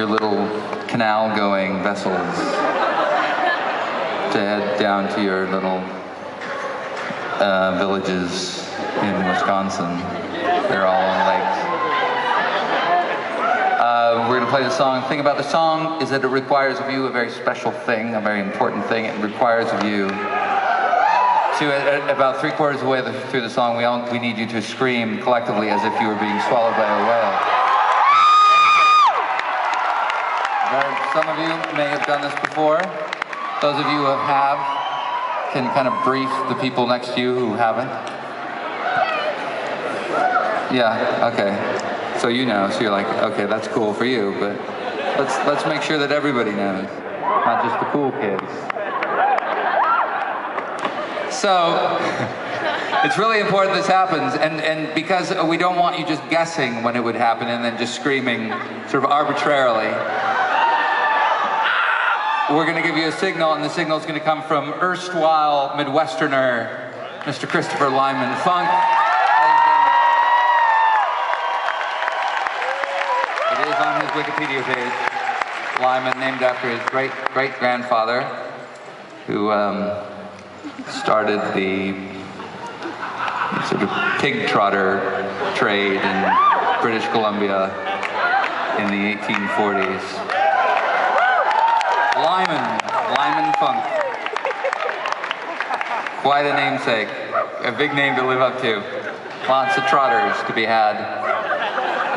your little canal-going vessels to head down to your little villages in Wisconsin. They're all on lakes. We're going to play the song. The thing about the song is that it requires of you a very special thing, a very important thing. It requires of you to, about 3/4 of the way through the song, we need you to scream collectively as if you were being swallowed by a whale. Some of you may have done this before. Those of you who have can kind of brief the people next to you who haven't. Yeah, okay. So you know, so you're like, okay, that's cool for you, but let's make sure that everybody knows, not just the cool kids. So it's really important this happens, and because we don't want you just guessing when it would happen and then just screaming sort of arbitrarily, we're going to give you a signal, and the signal is going to come from erstwhile Midwesterner, Mr. Christopher Lyman Funk. It is on his Wikipedia page. Lyman, named after his great-grandfather, who started the sort of pig trotter trade in British Columbia in the 1840s. Lyman Funk. Quite a namesake, a big name to live up to. Lots of trotters to be had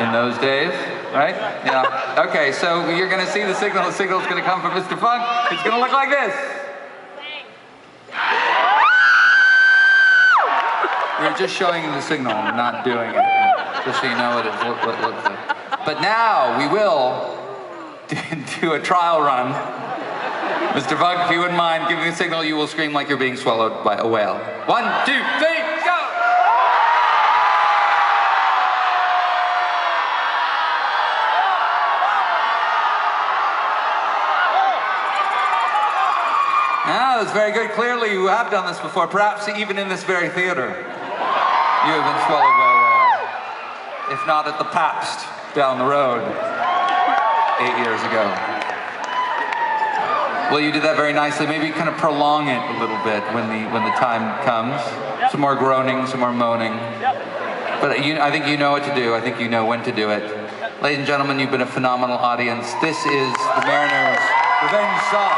in those days, right? Yeah. Okay, so you're going to see the signal. The signal is going to come from Mr. Funk. It's going to look like this. We're just showing you the signal, not doing it, just so you know what it looks like. But now we will do a trial run. Mr. Funk, if you wouldn't mind giving the signal, you will scream like you're being swallowed by a whale. 1, 2, 3, go! Ah, that's very good. Clearly you have done this before, perhaps even in this very theater. You have been swallowed by a whale. If not at the Pabst down the road 8 years ago. Well, you did that very nicely. Maybe kind of prolong it a little bit when the time comes. Some more groaning, some more moaning. But I think you know what to do. I think you know when to do it. Ladies and gentlemen, you've been a phenomenal audience. This is the Mariners' Revenge Song.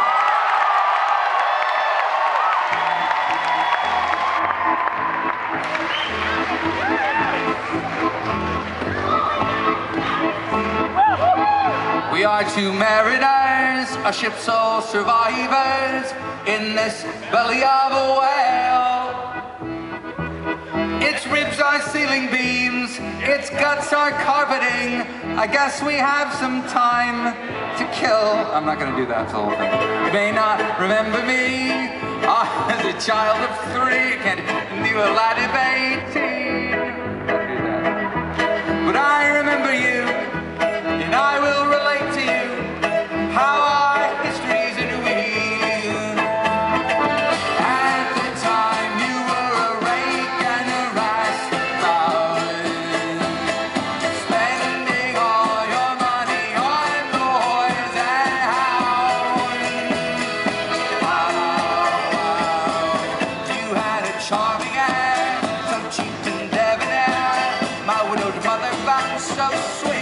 We are two mariners, a ship's sole survivors, in this belly of a whale. Its ribs are ceiling beams, its guts are carpeting. I guess we have some time to kill. I'm not going to do that whole thing. You may not remember me as a child of 3, can't do a lad of 18. But I remember you, and I will relate to you how our histories interweave. At the time you were a rake and a rascal, spending all your money on boys and hounds. You had a charming air, so cheap and debonair. My widowed mother back so sweet.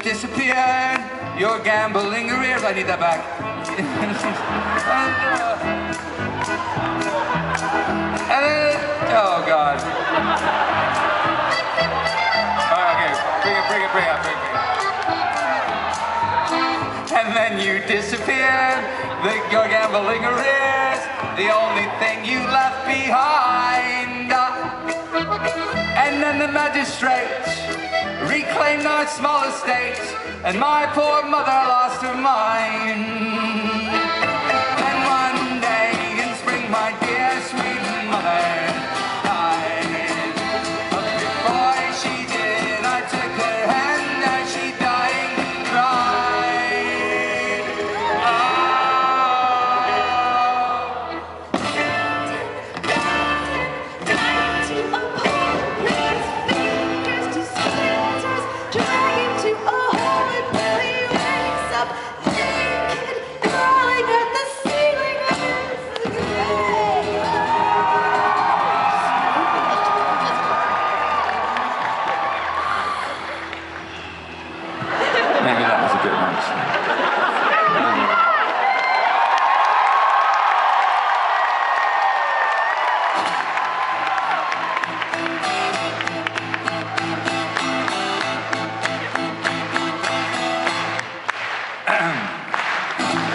Disappeared, your gambling arrears. I need that back. And then, oh God. Okay, bring it up. And then you disappeared, your gambling arrears, the only thing you left behind. And then the magistrates reclaimed our small estate, and my poor mother lost her mind.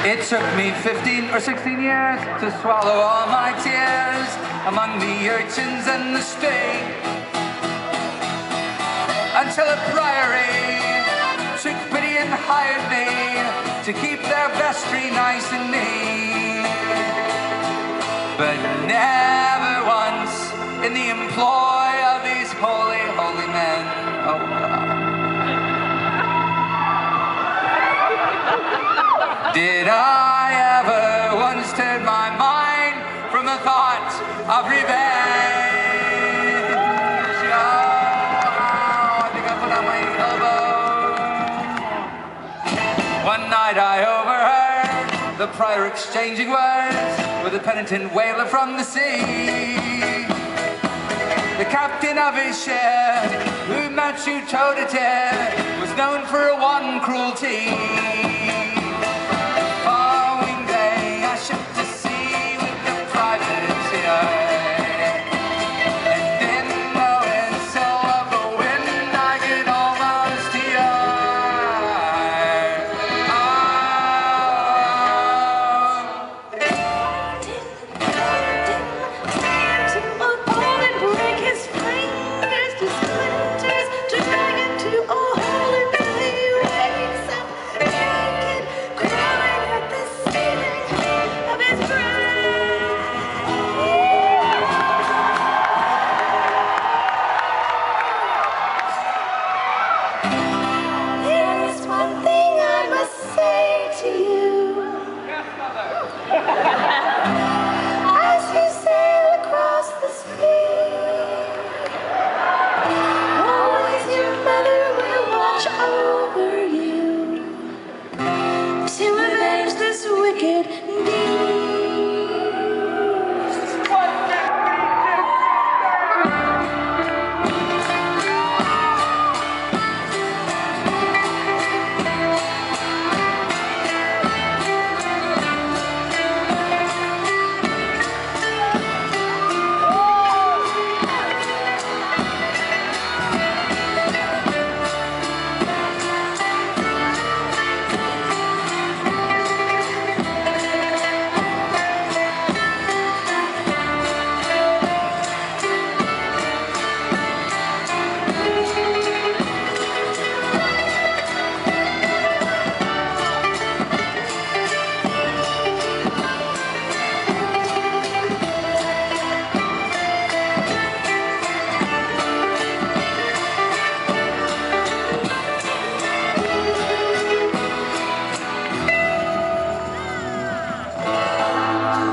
It took me 15 or 16 years to swallow all my tears among the urchins and the stray, until a priory took pity and hired me to keep their vestry nice and neat. But never once in the employ of these holy, holy men, oh God, did I ever once turn my mind from the thought of revenge? Oh, I think I put on my elbow. One night I overheard the prior exchanging words with a penitent whaler from the sea. The captain of his ship, who met you toe-to-toe, was known for one cruelty. Following day, I shipped to sea with the privateer, and in the whistle of the wind, I could almost hear.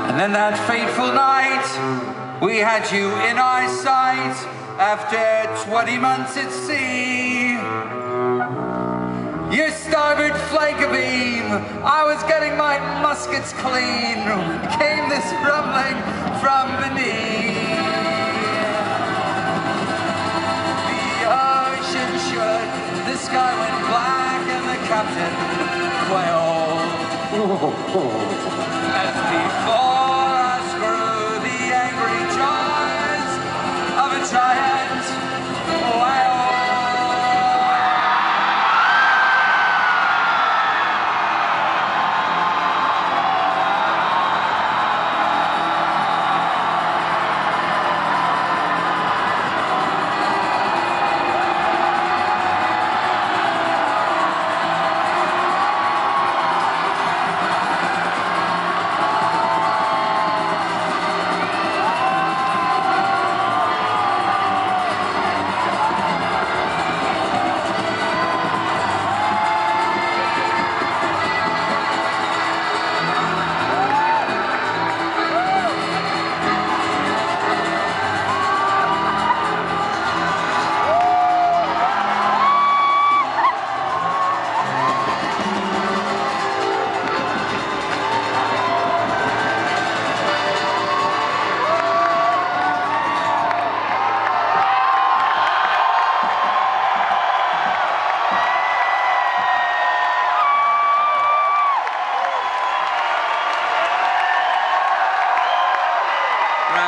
And then that fateful night, we had you in our sight after 20 months at sea. Your starboard flank abeam, I was getting my muskets clean, came this rumbling from beneath. The ocean shook, the sky went black, and the captain quailed. As before us grew the angry jaws of a giant whale.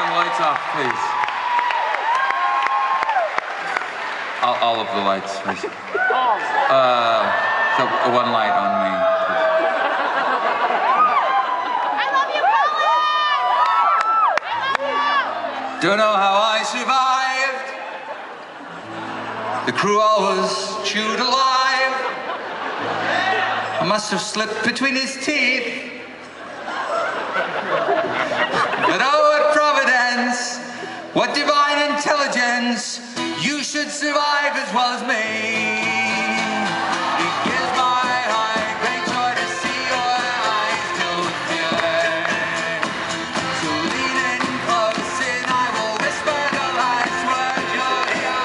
Lights off, please. All of the lights, please. So one light on me, please. Don't know how I survived. The crew all was chewed alive. I must have slipped between his teeth. But oh, what providence, what divine intelligence, you should survive as well as me. It gives my heart great joy to see your eyes don't fear. So lean in close and I will whisper the last word you'll hear.